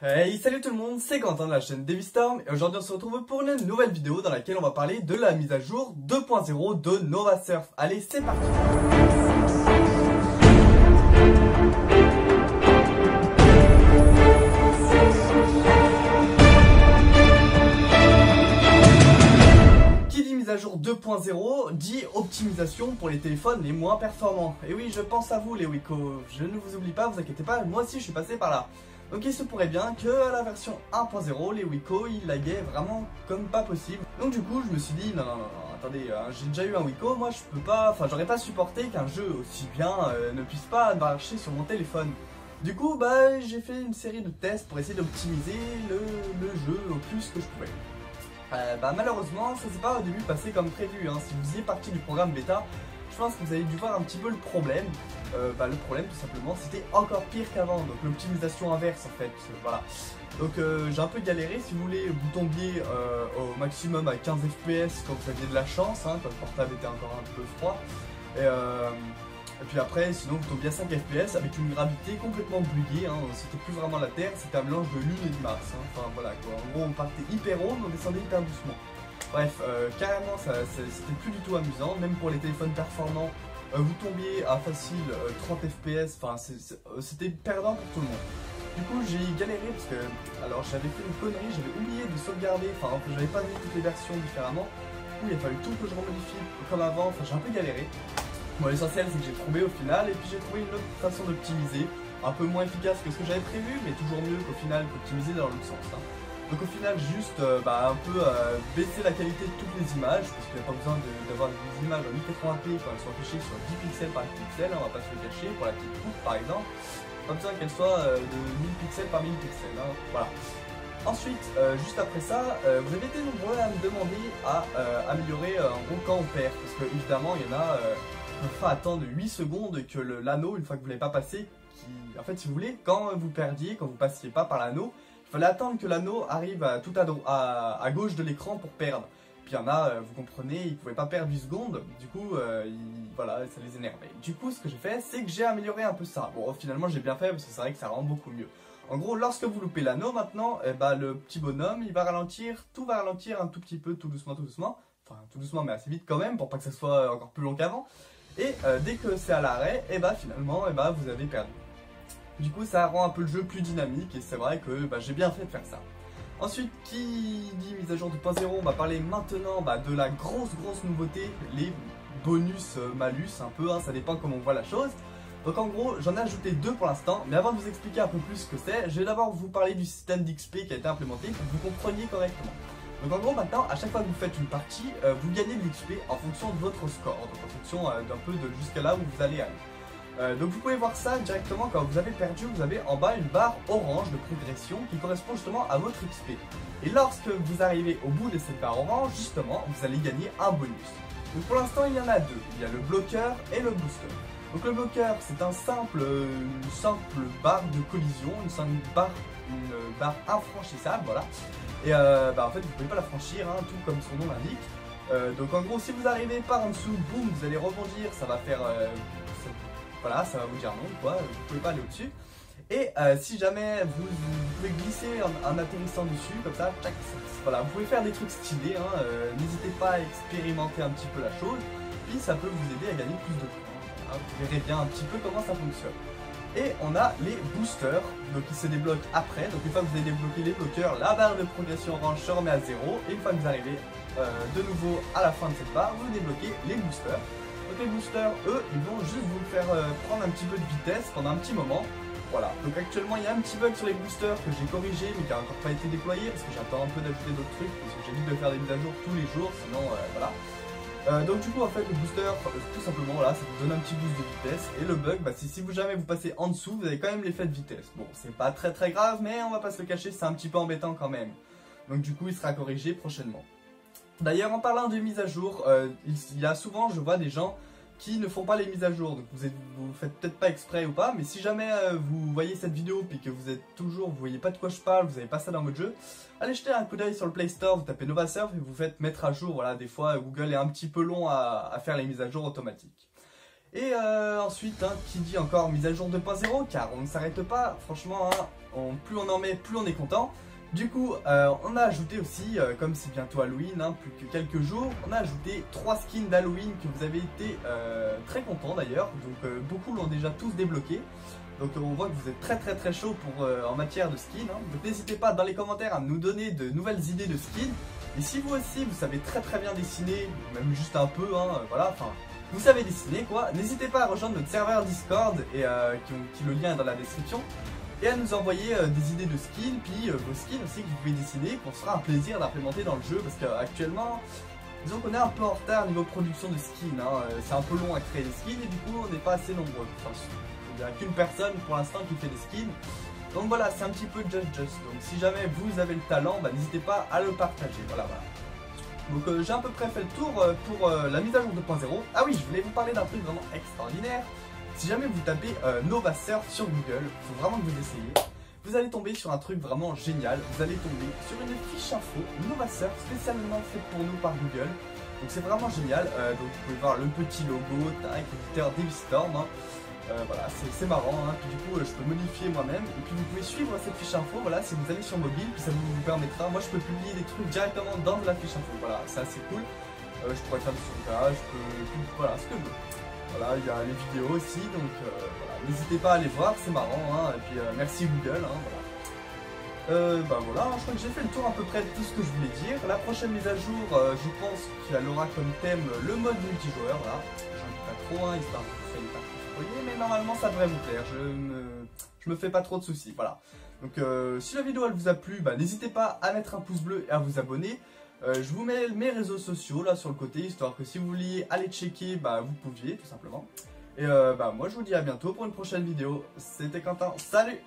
Hey, salut tout le monde, c'est Quentin de la chaîne Devistorm et aujourd'hui on se retrouve pour une nouvelle vidéo dans laquelle on va parler de la mise à jour 2.0 de Nova Surf. Allez, c'est parti. Qui dit mise à jour 2.0 dit optimisation pour les téléphones les moins performants. Et oui, je pense à vous les Wiko, je ne vous oublie pas, vous inquiétez pas, moi aussi je suis passé par là. Donc il se pourrait bien que à la version 1.0, les Wiko, ils laguaient vraiment comme pas possible. Donc du coup, je me suis dit, non, attendez, j'ai déjà eu un Wiko, moi je peux pas, enfin j'aurais pas supporté qu'un jeu aussi bien ne puisse pas marcher sur mon téléphone. Du coup, bah j'ai fait une série de tests pour essayer d'optimiser le jeu au plus que je pouvais. Malheureusement, ça s'est pas au début passé comme prévu, hein. Si vous faisiez partie du programme bêta, je pense que vous avez dû voir un petit peu le problème. Le problème tout simplement c'était encore pire qu'avant, donc l'optimisation inverse en fait, voilà. Donc j'ai un peu galéré, si vous voulez vous tombiez au maximum à 15 fps quand vous aviez de la chance, hein, quand le portable était encore un peu froid. Et puis après sinon vous tombiez à 5 fps avec une gravité complètement buggée, hein. C'était plus vraiment la Terre, c'était un mélange de Lune et de Mars, hein. Enfin voilà quoi, en gros on partait hyper haut mais on descendait hyper doucement. Bref, carrément c'était plus du tout amusant, même pour les téléphones performants, vous tombiez à facile 30 fps, enfin c'était perdant pour tout le monde. Du coup j'ai galéré parce que, alors j'avais fait une connerie, j'avais oublié de sauvegarder, enfin j'avais pas mis toutes les versions différemment, du coup il a fallu tout que je remodifie comme avant, enfin j'ai un peu galéré. Bon l'essentiel c'est que j'ai trouvé au final, et puis j'ai trouvé une autre façon d'optimiser, un peu moins efficace que ce que j'avais prévu, mais toujours mieux qu'au final qu'optimiser dans l'autre sens, hein. Donc au final juste un peu baisser la qualité de toutes les images, parce qu'il n'y a pas besoin d'avoir des images en 1080p quand elles sont affichées sur 10 pixels par pixel, on va pas se le cacher, pour la petite coupe par exemple, pas besoin qu'elles soient de 1000 pixels par 1000 pixels, hein. Voilà. Ensuite, juste après ça, vous avez été nombreux à me demander à améliorer en gros quand on perd, parce que évidemment il y en a qui peuvent pas attendre 8 secondes que l'anneau, une fois que vous l'avez pas passé, en fait si vous voulez, quand vous perdiez, quand vous passiez pas par l'anneau, il fallait attendre que l'anneau arrive tout à gauche de l'écran pour perdre. Puis il y en a, vous comprenez, ils pouvaient pas perdre 8 secondes, du coup, voilà, ça les énervait. Du coup, ce que j'ai fait, c'est que j'ai amélioré un peu ça. Bon, finalement, j'ai bien fait, parce que c'est vrai que ça rend beaucoup mieux. En gros, lorsque vous loupez l'anneau, maintenant, le petit bonhomme, il va ralentir, tout va ralentir un tout petit peu, tout doucement. Enfin, tout doucement, mais assez vite quand même, pour pas que ça soit encore plus long qu'avant. Et dès que c'est à l'arrêt, finalement, vous avez perdu. Du coup ça rend un peu le jeu plus dynamique et c'est vrai que j'ai bien fait de faire ça. Ensuite, qui dit mise à jour 2.0, on va parler maintenant de la grosse nouveauté, les bonus malus un peu, hein, ça dépend comment on voit la chose. Donc en gros j'en ai ajouté deux pour l'instant, mais avant de vous expliquer un peu plus ce que c'est, je vais d'abord vous parler du système d'XP qui a été implémenté pour que vous compreniez correctement. Donc en gros maintenant, à chaque fois que vous faites une partie, vous gagnez de l'XP en fonction de votre score, donc en fonction d'un peu de jusqu'à là où vous allez aller. Donc vous pouvez voir ça directement quand vous avez perdu, vous avez en bas une barre orange de progression qui correspond justement à votre XP. Et lorsque vous arrivez au bout de cette barre orange, justement, vous allez gagner un bonus. Donc pour l'instant il y en a deux, il y a le bloqueur et le booster. Donc le bloqueur c'est une simple barre de collision, une barre infranchissable, voilà. Et en fait vous ne pouvez pas la franchir, hein, tout comme son nom l'indique. Donc en gros si vous arrivez par en dessous, boum, vous allez rebondir, ça va faire... voilà, ça va vous dire non, quoi, vous pouvez pas aller au-dessus. Et si jamais vous pouvez glisser en atterrissant dessus, comme ça, tac, voilà, vous pouvez faire des trucs stylés, hein, n'hésitez pas à expérimenter un petit peu la chose, puis ça peut vous aider à gagner plus de points. Voilà, vous verrez bien un petit peu comment ça fonctionne. Et on a les boosters, donc ils se débloquent après, donc une fois que vous avez débloqué les bloqueurs, la barre de progression orange se remet à 0, et une fois que vous arrivez de nouveau à la fin de cette barre, vous débloquez les boosters. Donc les boosters, eux, ils vont juste vous faire prendre un petit peu de vitesse pendant un petit moment. Voilà, donc actuellement il y a un petit bug sur les boosters que j'ai corrigé mais qui n'a encore pas été déployé parce que j'attends un peu d'ajouter d'autres trucs parce que j'évite de faire des mises à jour tous les jours, sinon voilà. Donc du coup en fait le booster, tout simplement voilà, ça vous donne un petit boost de vitesse. Et le bug, c'est si jamais vous passez en dessous, vous avez quand même l'effet de vitesse. Bon, c'est pas très grave mais on va pas se le cacher, c'est un petit peu embêtant quand même. Donc du coup il sera corrigé prochainement. D'ailleurs en parlant de mise à jour, il y a souvent, je vois des gens qui ne font pas les mises à jour, donc vous faites peut-être pas exprès ou pas, mais si jamais vous voyez cette vidéo puis que vous voyez pas de quoi je parle, vous avez pas ça dans votre jeu, allez jeter un coup d'œil sur le Play Store, vous tapez Nova Surf et vous faites mettre à jour, voilà, des fois Google est un petit peu long à faire les mises à jour automatiques. Et ensuite, qui dit encore mise à jour 2.0, car on ne s'arrête pas, franchement, plus on en met, plus on est content. Du coup, on a ajouté aussi, comme c'est bientôt Halloween, plus que quelques jours, on a ajouté 3 skins d'Halloween que vous avez été très contents d'ailleurs. Donc beaucoup l'ont déjà tous débloqué. Donc on voit que vous êtes très chaud pour, en matière de skins. Donc n'hésitez pas dans les commentaires à nous donner de nouvelles idées de skins. Et si vous aussi, vous savez très bien dessiner, même juste un peu, voilà, enfin... Vous savez dessiner quoi, n'hésitez pas à rejoindre notre serveur Discord et qui le lien est dans la description et à nous envoyer des idées de skins, puis vos skins aussi que vous pouvez dessiner, qu'on sera un plaisir d'implémenter dans le jeu parce qu'actuellement, disons qu'on est un peu en retard niveau production de skins, c'est un peu long à créer des skins et du coup on n'est pas assez nombreux, enfin, il n'y a qu'une personne pour l'instant qui fait des skins, donc voilà c'est un petit peu just, donc si jamais vous avez le talent, n'hésitez pas à le partager, voilà. Donc j'ai à peu près fait le tour pour la mise à jour 2.0. Ah oui, je voulais vous parler d'un truc vraiment extraordinaire. Si jamais vous tapez Nova Surf sur Google, il faut vraiment que vous essayiez. Vous allez tomber sur un truc vraiment génial. Vous allez tomber sur une fiche info Nova Surf spécialement faite pour nous par Google. Donc c'est vraiment génial. Donc vous pouvez voir le petit logo, avec l'éditeur Devistorm. Voilà, c'est marrant, puis du coup je peux modifier moi-même et puis vous pouvez suivre cette fiche info, voilà, si vous allez sur mobile, puis ça vous permettra, moi je peux publier des trucs directement dans la fiche info, voilà, c'est assez cool, je pourrais faire du sauvetage, voilà, ce que je veux. Voilà, il y a les vidéos aussi, donc voilà, n'hésitez pas à aller voir, c'est marrant, et puis merci Google, voilà. Voilà, je crois que j'ai fait le tour à peu près de tout ce que je voulais dire. La prochaine mise à jour, je pense qu'elle aura comme thème le mode multijoueur, là, j'en dis pas trop, histoire de faire une partie. Mais normalement ça devrait vous plaire, je me fais pas trop de soucis, voilà. Donc si la vidéo elle vous a plu, n'hésitez pas à mettre un pouce bleu et à vous abonner. Je vous mets mes réseaux sociaux là sur le côté, histoire que si vous vouliez aller checker, vous pouviez tout simplement. Et moi je vous dis à bientôt pour une prochaine vidéo, c'était Quentin, salut!